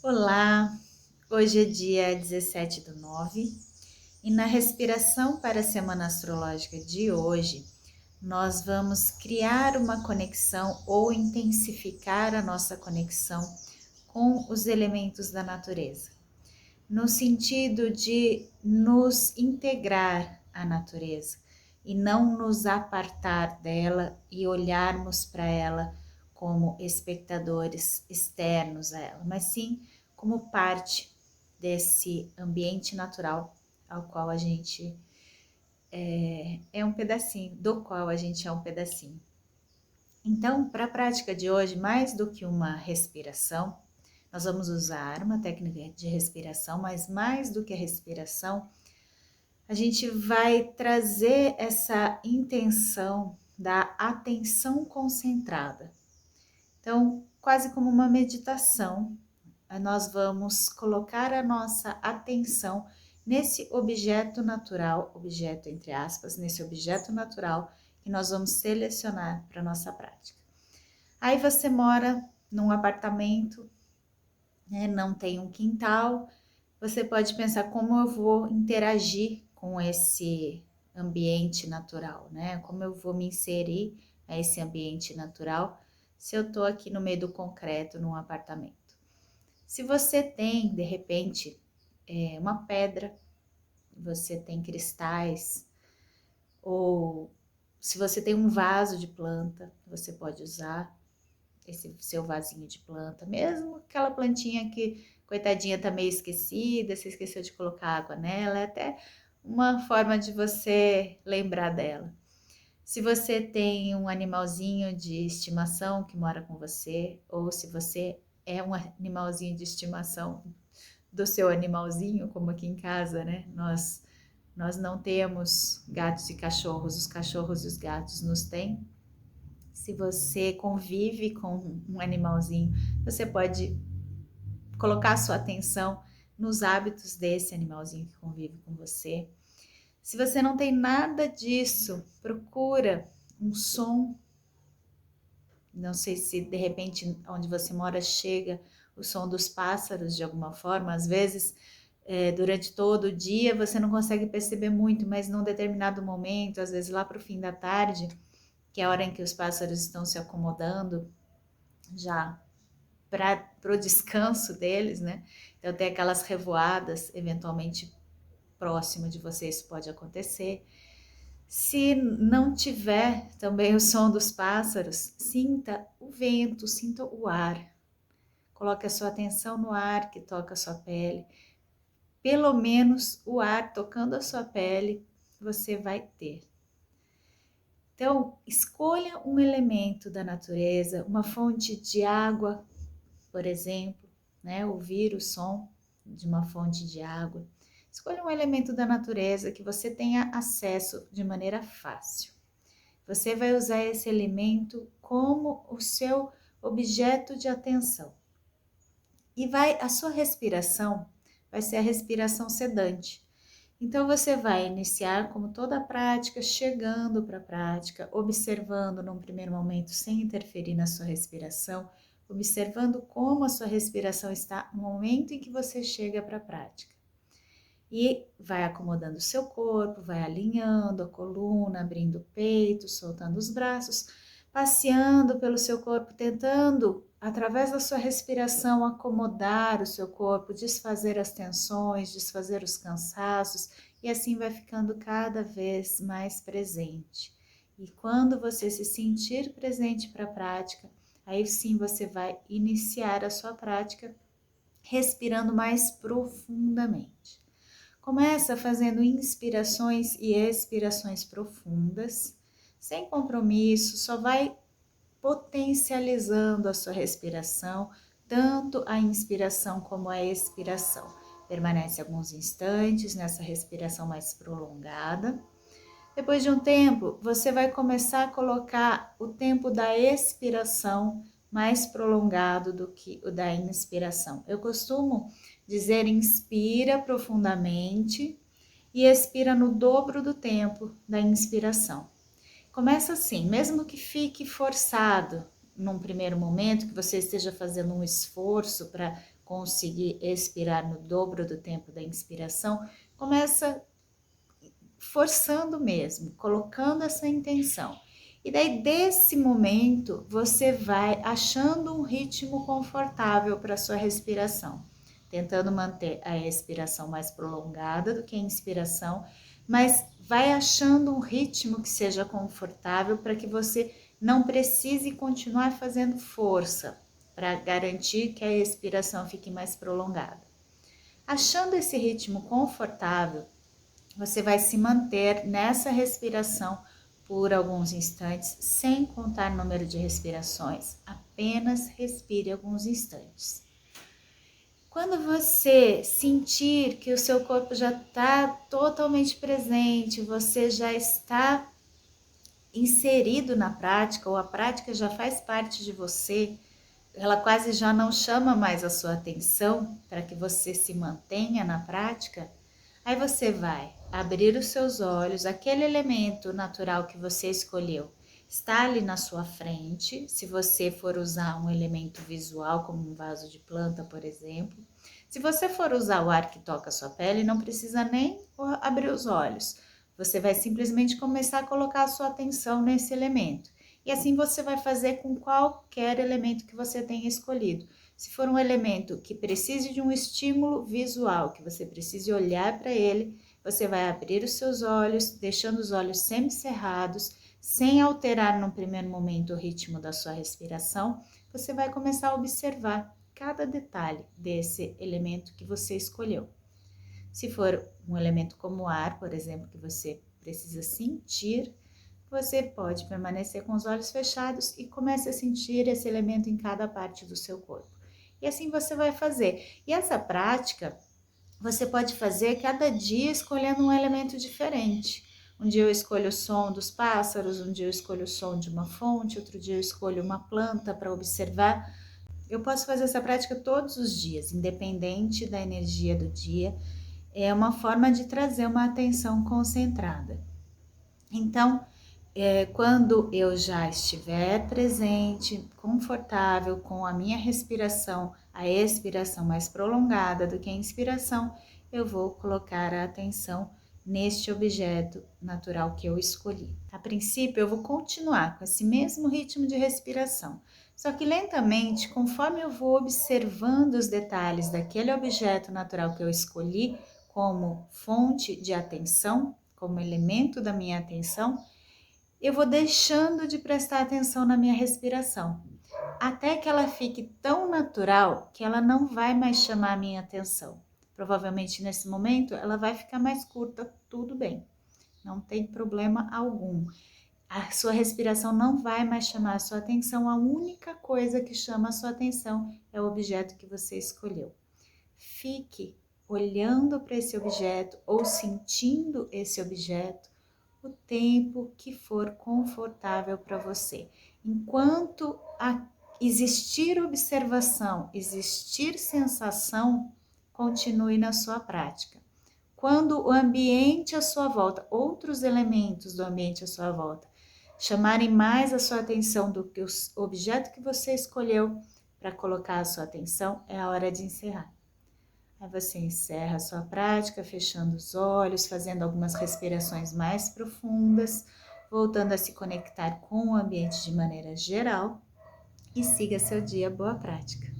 Olá, hoje é dia 17/9 e na respiração para a semana astrológica de hoje, nós vamos criar uma conexão ou intensificar a nossa conexão com os elementos da natureza, no sentido de nos integrar à natureza e não nos apartar dela e olharmos para ela como espectadores externos a ela, mas sim como parte desse ambiente natural ao qual a gente é um pedacinho, do qual a gente é um pedacinho. Então, para a prática de hoje, mais do que uma respiração, nós vamos usar uma técnica de respiração, mas mais do que a respiração, a gente vai trazer essa intenção da atenção concentrada. Então, quase como uma meditação, nós vamos colocar a nossa atenção nesse objeto natural, objeto entre aspas, nesse objeto natural que nós vamos selecionar para nossa prática. Aí você mora num apartamento, né, não tem um quintal, você pode pensar como eu vou interagir com esse ambiente natural, né? Como eu vou me inserir a esse ambiente natural se eu estou aqui no meio do concreto num apartamento. Se você tem, de repente, uma pedra, você tem cristais, ou se você tem um vaso de planta, você pode usar esse seu vasinho de planta, mesmo aquela plantinha que, coitadinha, tá meio esquecida, você esqueceu de colocar água nela, é até uma forma de você lembrar dela. Se você tem um animalzinho de estimação que mora com você, ou se você é um animalzinho de estimação do seu animalzinho, como aqui em casa, né? Nós não temos gatos e cachorros, os cachorros e os gatos nos têm. Se você convive com um animalzinho, você pode colocar sua atenção nos hábitos desse animalzinho que convive com você. Se você não tem nada disso, procura um som. Não sei se de repente onde você mora chega o som dos pássaros de alguma forma. Às vezes, durante todo o dia você não consegue perceber muito, mas num determinado momento, às vezes lá para o fim da tarde, que é a hora em que os pássaros estão se acomodando já para o descanso deles, né? Então tem aquelas revoadas, eventualmente próximo de você isso pode acontecer. Se não tiver também o som dos pássaros, sinta o vento, sinta o ar. Coloque a sua atenção no ar que toca a sua pele. Pelo menos o ar tocando a sua pele você vai ter. Então, escolha um elemento da natureza, uma fonte de água, por exemplo, né? Ouvir o som de uma fonte de água. Escolha um elemento da natureza que você tenha acesso de maneira fácil. Você vai usar esse elemento como o seu objeto de atenção. E a sua respiração vai ser a respiração sedante. Então você vai iniciar, como toda a prática, chegando para a prática, observando num primeiro momento, sem interferir na sua respiração, observando como a sua respiração está no momento em que você chega para a prática. E vai acomodando o seu corpo, vai alinhando a coluna, abrindo o peito, soltando os braços, passeando pelo seu corpo, tentando, através da sua respiração, acomodar o seu corpo, desfazer as tensões, desfazer os cansaços, e assim vai ficando cada vez mais presente. E quando você se sentir presente para a prática, aí sim você vai iniciar a sua prática respirando mais profundamente. Começa fazendo inspirações e expirações profundas, sem compromisso, só vai potencializando a sua respiração, tanto a inspiração como a expiração. Permanece alguns instantes nessa respiração mais prolongada. Depois de um tempo, você vai começar a colocar o tempo da expiração mais prolongado do que o da inspiração. Eu costumo dizer inspira profundamente e expira no dobro do tempo da inspiração. Começa assim, mesmo que fique forçado num primeiro momento, que você esteja fazendo um esforço para conseguir expirar no dobro do tempo da inspiração, começa forçando mesmo, colocando essa intenção. E daí, desse momento, você vai achando um ritmo confortável para sua respiração, tentando manter a expiração mais prolongada do que a inspiração, mas vai achando um ritmo que seja confortável para que você não precise continuar fazendo força para garantir que a expiração fique mais prolongada. Achando esse ritmo confortável, você vai se manter nessa respiração por alguns instantes, sem contar o número de respirações, apenas respire alguns instantes. Quando você sentir que o seu corpo já está totalmente presente, você já está inserido na prática, ou a prática já faz parte de você, ela quase já não chama mais a sua atenção para que você se mantenha na prática, aí você vai abrir os seus olhos, aquele elemento natural que você escolheu está ali na sua frente. Se você for usar um elemento visual, como um vaso de planta, por exemplo. Se você for usar o ar que toca a sua pele, não precisa nem abrir os olhos. Você vai simplesmente começar a colocar a sua atenção nesse elemento. E assim você vai fazer com qualquer elemento que você tenha escolhido. Se for um elemento que precise de um estímulo visual, que você precise olhar para ele, você vai abrir os seus olhos, deixando os olhos sempre cerrados, sem alterar no primeiro momento o ritmo da sua respiração. Você vai começar a observar cada detalhe desse elemento que você escolheu. Se for um elemento como o ar, por exemplo, que você precisa sentir, você pode permanecer com os olhos fechados e comece a sentir esse elemento em cada parte do seu corpo. E assim você vai fazer. E essa prática você pode fazer cada dia escolhendo um elemento diferente. Um dia eu escolho o som dos pássaros, um dia eu escolho o som de uma fonte, outro dia eu escolho uma planta para observar. Eu posso fazer essa prática todos os dias, independente da energia do dia. É uma forma de trazer uma atenção concentrada. Então, quando eu já estiver presente, confortável com a minha respiração, a expiração mais prolongada do que a inspiração, eu vou colocar a atenção neste objeto natural que eu escolhi. A princípio, eu vou continuar com esse mesmo ritmo de respiração, só que lentamente, conforme eu vou observando os detalhes daquele objeto natural que eu escolhi como fonte de atenção, como elemento da minha atenção, eu vou deixando de prestar atenção na minha respiração, até que ela fique tão natural que ela não vai mais chamar a minha atenção. Provavelmente nesse momento ela vai ficar mais curta, tudo bem, não tem problema algum. A sua respiração não vai mais chamar a sua atenção, a única coisa que chama a sua atenção é o objeto que você escolheu. Fique olhando para esse objeto ou sentindo esse objeto o tempo que for confortável para você. Enquanto existir observação, existir sensação, continue na sua prática. Quando o ambiente à sua volta, outros elementos do ambiente à sua volta, chamarem mais a sua atenção do que o objeto que você escolheu para colocar a sua atenção, é a hora de encerrar. Aí você encerra a sua prática, fechando os olhos, fazendo algumas respirações mais profundas, voltando a se conectar com o ambiente de maneira geral e siga seu dia. Boa prática!